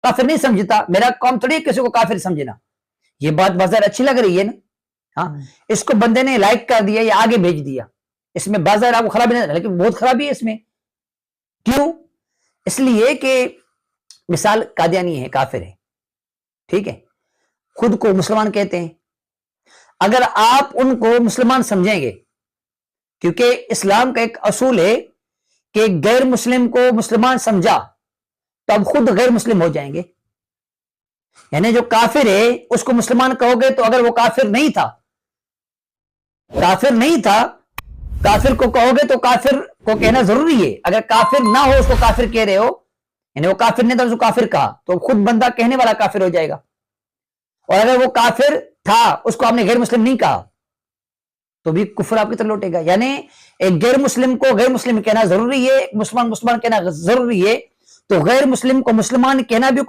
کافر نہیں سمجھتا، میرا کام تھوڑی ہے کسی کو کافر سمجھنا. یہ بات بازار اچھی لگ رہی ہے نا. ہاں اس کو بندے نے لائک کر دیا یا آگے بھیج دیا، اس میں بازار آپ کو خرابی نہیں، لیکن بہت خرابی ہے اس میں. کیوں؟ اس لیے کہ مثال قادیانی ہے، کافر ہے، ٹھیک ہے، خود کو مسلمان کہتے ہیں. اگر آپ ان کو مسلمان سمجھیں گے، کیونکہ اسلام کا ایک اصول ہے کہ غیر مسلم کو مسلمان سمجھا تو اب خود غیر مسلم ہو جائیں گے. یعنی جو کافر ہے اس کو مسلمان کہو گے تو اگر وہ کافر نہیں تھا، کافر کو کہو گے تو کافر کو کہنا ضروری ہے. اگر کافر نہ ہو اس کو کافر کہہ رہے ہو، یعنی وہ کافر نہیں تھا اس کو کافر کہا تو خود بندہ کہنے والا کافر ہو جائے گا. اور اگر وہ کافر تھا اس کو آپ نے غیر مسلم نہیں کہا تو بھی کفر آپ کی طرف لوٹے گا. یعنی ایک غیر مسلم کو غیر مسلم کہنا ضروری ہے، ایک مسلمان کہنا ضروری ہے، تو غیر مسلم کو مسلمان کہنا بھی